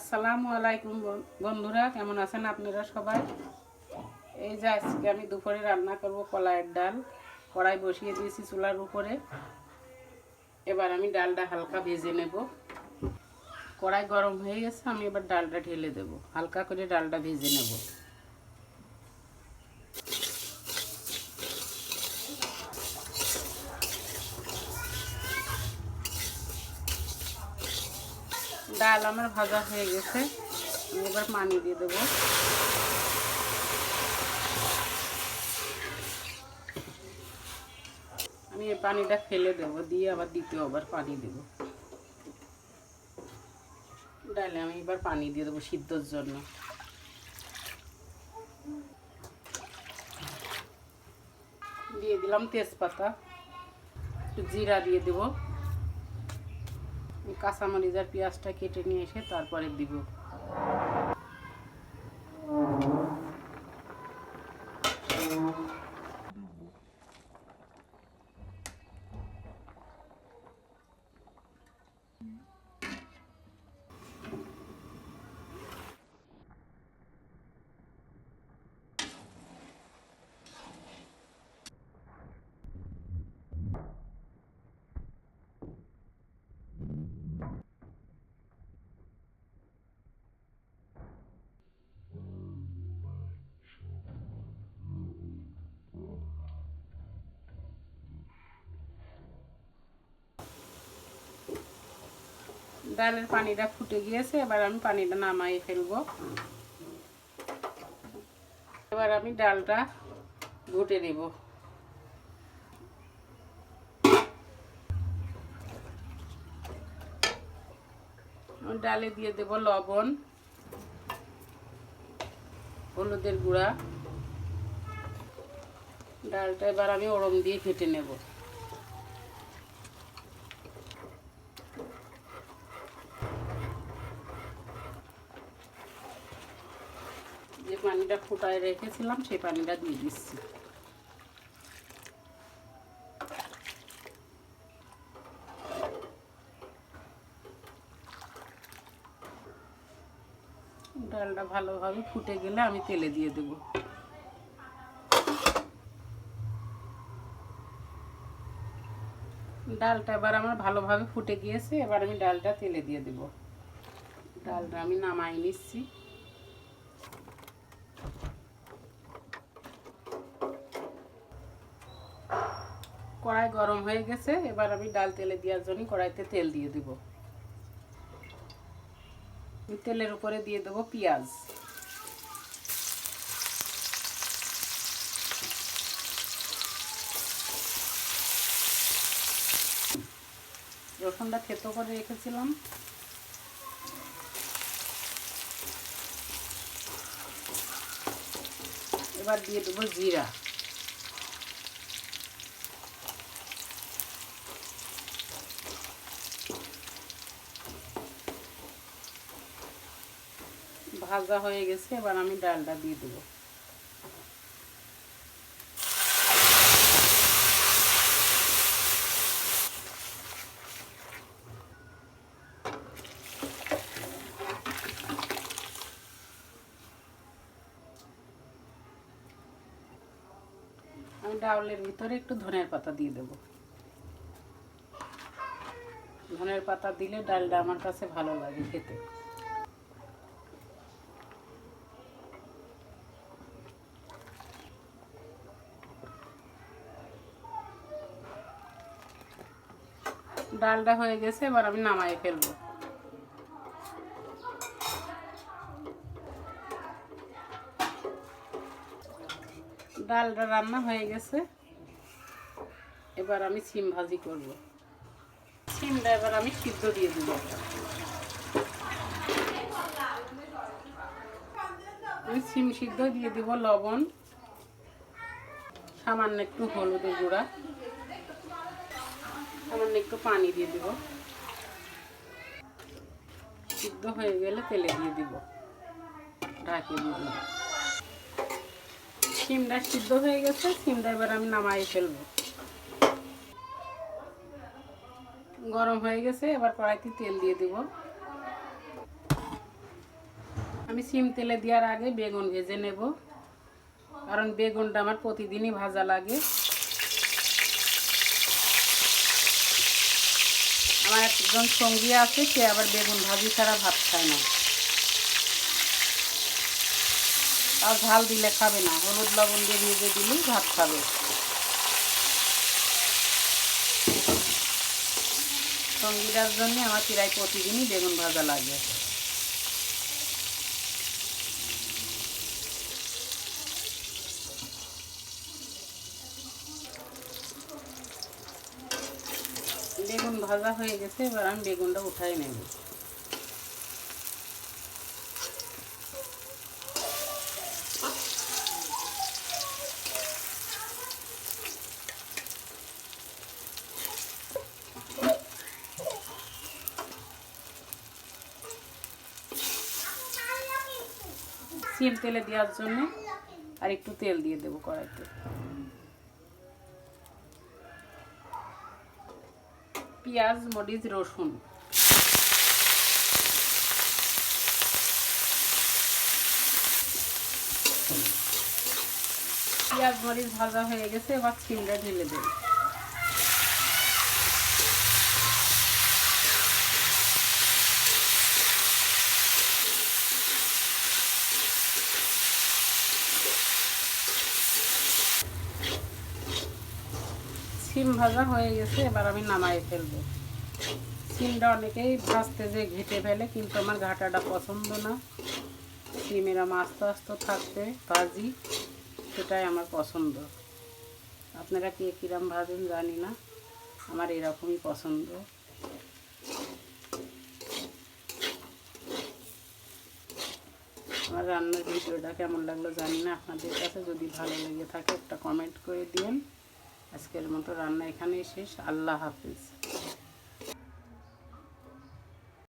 আসসালামু আলাইকুম বন্ধুরা, কেমন আছেন আপনারা সবাই? এই যে আজকে আমি দুপুরে রান্না করব কলাইয়ের ডাল। কড়াই বসিয়ে দিয়েছি চুলার উপরে। এবার আমি ডালটা হালকা ভেজে নেব। কড়াই গরম হয়ে গেছে, আমি এবার ডালটা ঢেলে দেব। হালকা করে ডালটা ভেজে নেব। ডাল আমার ভাজা হয়ে গেছে, আমি এবার পানি দিয়ে দেবো। আমি এই পানিটা ফেলে দেব, দিয়ে আবার দ্বিতীয়বার পানি দেব। ডালে আমি এবার পানি দিয়ে দেবো সিদ্ধর জন্য। দিয়ে দিলাম তেজপাতা, একটু জিরা দিয়ে দেবো। কাঁচামরিচ আর পেঁয়াজটা কেটে নিয়ে এসে তারপরে দিব। ডালের পানিটা ফুটে গিয়েছে, এবার আমি পানিটা নামাই ফেলবো। এবার আমি ডালটা ঘুটে নেব। ডালে দিয়ে দেব লবণ, হলুদের গুঁড়া। ডালটা এবার আমি ওড়ম দিয়ে ঘেটে নেব। যে পানিটা ফুটায় রেখেছিলাম সেই পানিটা দিয়ে দিচ্ছি। ডালটা ভালোভাবে ফুটে গেলে আমি তেলে দিয়ে দেব। ডালটা এবার আমার ভালোভাবে ফুটে গিয়েছে, এবার আমি ডালটা তেলে দিয়ে দেব। ডালটা আমি নামাই নিচ্ছি। কড়াই গরম হয়ে গেছে, এবার আমি ডাল তেলে দেওয়ার জন্য কড়াইতে তেল দিয়ে দেব। তেলের উপরে দিয়ে দেবো পেঁয়াজ। রসুনটা থেতো করে রেখেছিলাম। এবার দিয়ে দেবো জিরা। ভাজা হয়ে গেছে, এবার আমি ডালটা দিয়ে দেবো। আমি ডাউলের ভিতরে একটু ধনের পাতা দিয়ে দেবো। ধনের পাতা দিলে ডালটা আমার কাছে ভালো লাগে খেতে। ডালটা হয়ে গেছে, এবার আমি নামাই ফেলবো। ডালটা রান্না হয়ে গেছে, এবার আমি সিম ভাজি করব। সিমটা এবার আমি সিদ্ধ দিয়ে দেবো। আমি সিম সিদ্ধ দিয়ে দিব লবণ, সামান্য একটু হলুদের গুঁড়া, সামান্য একটু পানি দিয়ে দিব। সিদ্ধ হয়ে গেলে তেলে দিয়ে দিব, ঢাকি দিয়ে দিব। সিমটা সিদ্ধ হয়ে গেছে, সিমটা এবার আমি নামাই ফেলবো। গরম হয়ে গেছে, এবার কড়াইতে তেল দিয়ে দিব। আমি সিম তেলে দেওয়ার আগে বেগুন ভেজে নেব, কারণ বেগুনটা আমার প্রতিদিনই ভাজা লাগে। আমার একজন সঙ্গী আছে, সে আবার বেগুন ভাজি ছাড়া ভাত খায় না, তাও ঝাল দিলে খাবে না, হলুদ লবণ দিয়ে ভেজে দিলেই ভাত খাবে। সঙ্গীটার জন্য আমার প্রায় প্রতিদিনই বেগুন ভাজা লাগে। বেগুন ভাজা হয়ে গেছে, এবার আমি বেগুনটা উঠাই নেব। সিম তেলে দেওয়ার জন্য আর একটু তেল দিয়ে দেবো কড়াইতে। পেঁয়াজ, মরিচ, রসুন, পেঁয়াজ মরিচ ভাজা হয়ে গেছে, এবার সিমটা ঢেলে দেব। সিম ভাজা হয়ে গেছে, এবার আমি নামাই ফেলবো। সিমটা অনেকেই ভাজতে যে ঘেটে ফেলে, কিন্তু আমার ঘাটাটা পছন্দ না। সিম এরম আস্তে আস্তে থাকতে ভাজি, সেটাই আমার পছন্দ। আপনারা কে কিরম ভাজেন জানি না, আমার এরকমই পছন্দ। আমার রান্নার ভিডিওটা কেমন লাগলো জানি না, আপনাদের কাছে যদি ভালো লেগে থাকে একটা কমেন্ট করে দিন। আজকের মতো রান্না এখানেই শেষ। আল্লাহ হাফিজ।